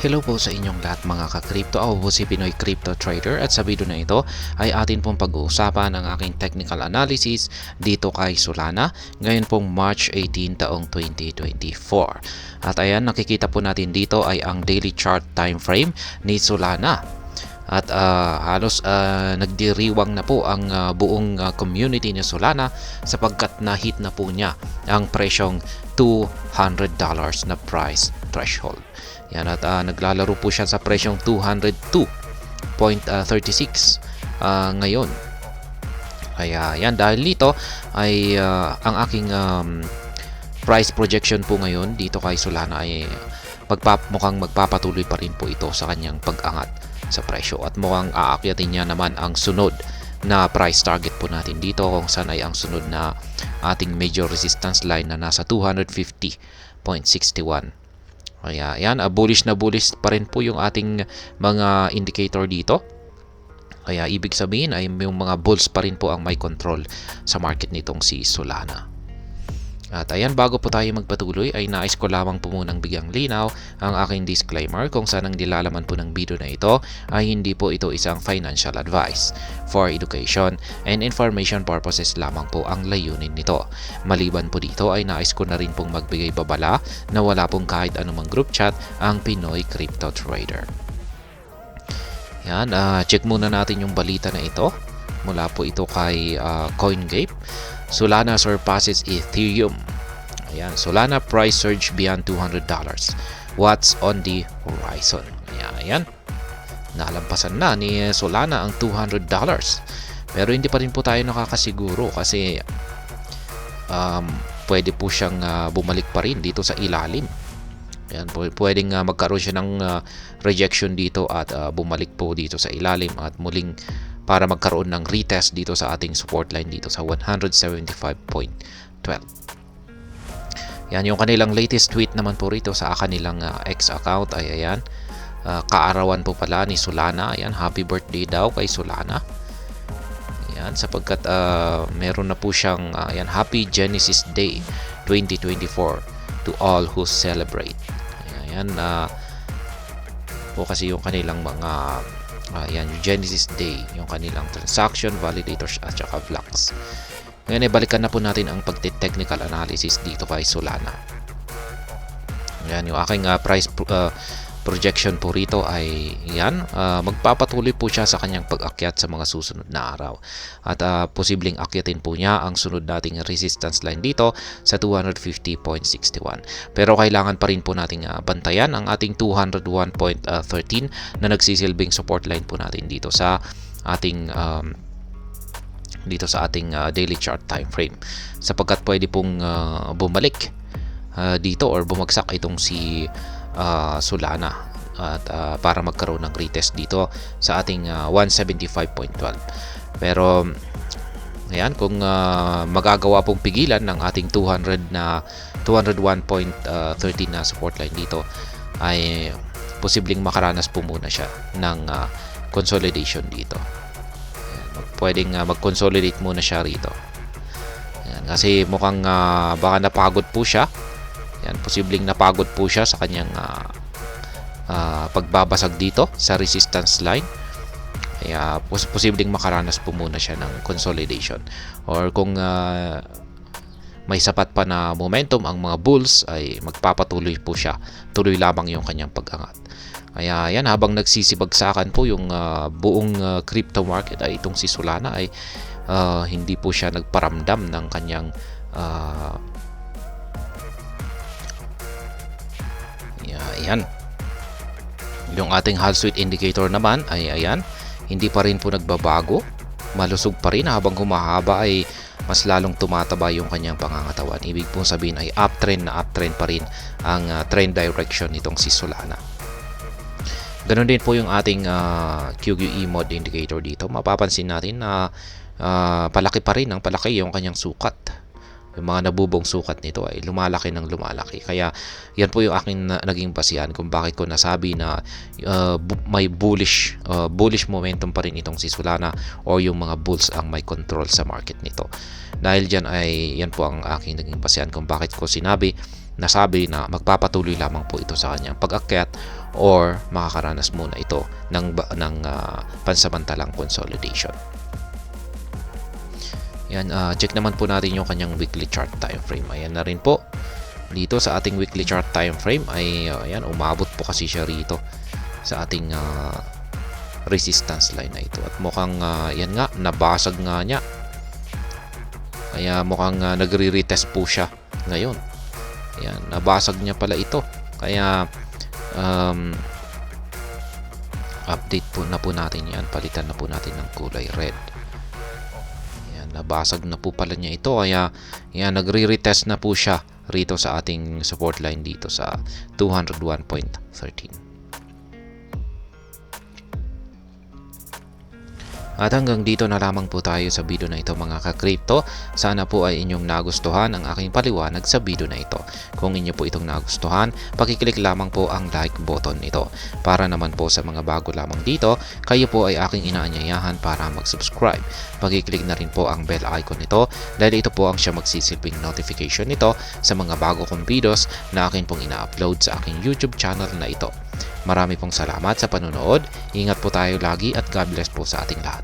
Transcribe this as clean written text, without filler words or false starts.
Hello po sa inyong lahat mga ka-crypto. Ako po si Pinoy Crypto Trader at sa video na ito ay atin pong pag-uusapan ang aking technical analysis dito kay Solana ngayon pong March 18 taong 2024. At ayan, nakikita po natin dito ay ang daily chart time frame ni Solana. At halos nagdiriwang na po ang buong community ni Solana sapagkat na-hit na po niya ang presyong $200 na price threshold. Yan, at naglalaro po siya sa presyong 202.36 ngayon. Kaya yan, dahil dito ay ang aking price projection po ngayon dito kay Solana ay mukhang magpapatuloy pa rin po ito sa kanyang pag-angat sa presyo at mukhang aakyatin niya naman ang sunod na price target po natin dito kung saan ay ang sunod na ating major resistance line na nasa 250.61. Kaya yan, bullish na bullish pa rin po yung ating mga indicator dito. Kaya ibig sabihin ay yung mga bulls pa rin po ang may control sa market nitong si Solana. At ayan, bago po tayo magpatuloy ay nais ko lamang po munang bigyang linaw ang aking disclaimer kung saan ang nilalaman po ng video na ito ay hindi po ito isang financial advice. For education and information purposes lamang po ang layunin nito. Maliban po dito ay nais ko na rin pong magbigay babala na wala pong kahit anumang group chat ang Pinoy Crypto Trader. Yan, check muna natin yung balita na ito. Mula po ito kay CoinGape. Solana surpasses Ethereum. Ayan, Solana price surge beyond $200. What's on the horizon? Ayan, nalampasan na ni Solana ang $200. Pero hindi pa rin po tayo nakakasiguro kasi pwede po siyang bumalik pa rin dito sa ilalim. Ayan, pwedeng magkaroon siya ng rejection dito at bumalik po dito sa ilalim at muling para magkaroon ng retest dito sa ating support line dito sa 175.12. Yan yung kanilang latest tweet naman po rito sa kanilang X account ay ayan. Kaarawan po pala ni Solana. Ayan, happy birthday daw kay Solana. Ayan, sapagkat meron na po siyang ayan, Happy Genesis Day 2024 to all who celebrate. Ayan, po kasi yung kanilang mga yan, yung Genesis Day, yung kanilang transaction, validators at saka blocks. Ngayon, balikan na po natin ang pagte-technical analysis dito kay Solana. Yan, yung aking price projection po rito ay yan, magpapatuloy po siya sa kanyang pag-akyat sa mga susunod na araw. At posibleng akyatin po niya ang sunod nating resistance line dito sa 250.61. Pero kailangan pa rin po nating bantayan ang ating 201.13 na nagsisilbing support line po natin dito sa ating daily chart time frame. Sapagkat pwede pong bumalik dito or bumagsak itong si Solana at para magkaroon ng retest dito sa ating 175.12. Pero ayan, kung magagawa pong pigilan ng ating 201.13 na support line dito ay posibleng makaranas po muna siya ng consolidation dito. Ayan, pwedeng mag-consolidate muna siya rito. Ayan, kasi mukhang baka napagod po siya. Yan, posibleng napagod po siya sa kanyang pagbabasag dito sa resistance line. Kaya posibleng makaranas po muna siya ng consolidation. Or kung may sapat pa na momentum ang mga bulls ay magpapatuloy po siya. Tuloy lamang yung kanyang pag-angat. Kaya yan, habang nagsisibagsakan po yung buong crypto market ay itong si Solana ay hindi po siya nagparamdam ng kanyang ayan. Yung ating Hall Street indicator naman ay ayan, hindi pa rin po nagbabago. Malusog pa rin habang humahaba ay mas lalong tumataba yung kanyang pangangatawan. Ibig pong sabihin ay uptrend pa rin ang trend direction nitong si Solana. Ganon din po yung ating QQE mode indicator dito. Mapapansin natin na palaki pa rin yung kanyang sukat. Yung mga nabubong sukat nito ay lumalaki ng lumalaki. Kaya yan po yung aking naging basihan kung bakit ko nasabi na may bullish momentum pa rin itong si Solana o yung mga bulls ang may control sa market nito. Dahil dyan ay yan po ang aking naging basihan kung bakit ko nasabi na magpapatuloy lamang po ito sa kanyang pag-akyat or makakaranas muna ito ng pansamantalang consolidation. Yan, check naman po natin yung kanyang weekly chart time frame. Ayan na rin po. Dito sa ating weekly chart time frame ay ayan, umabot po kasi siya rito sa ating resistance line na ito. At mukhang yan nga, nabasag nga niya. Kaya mukhang nagre-retest po siya ngayon. Ayan, nabasag niya pala ito. Kaya update po na po natin yan. Palitan na po natin ng kulay red. Nabasag na po pala niya ito, kaya yan, nagre-retest na po siya rito sa ating support line dito sa 201.13. At hanggang dito na lamang po tayo sa video na ito mga ka-crypto. Sana po ay inyong nagustuhan ang aking paliwanag sa video na ito. Kung inyo po itong nagustuhan, pakiclick lamang po ang like button nito. Para naman po sa mga bago lamang dito, kayo po ay aking inaanyayahan para mag-subscribe. Pakiclick na rin po ang bell icon nito dahil ito po ang siya magsisilbing notification nito sa mga bago kong videos na akin pong ina-upload sa aking YouTube channel na ito. Marami pong salamat sa panonood. Ingat po tayo lagi at God bless po sa ating lahat.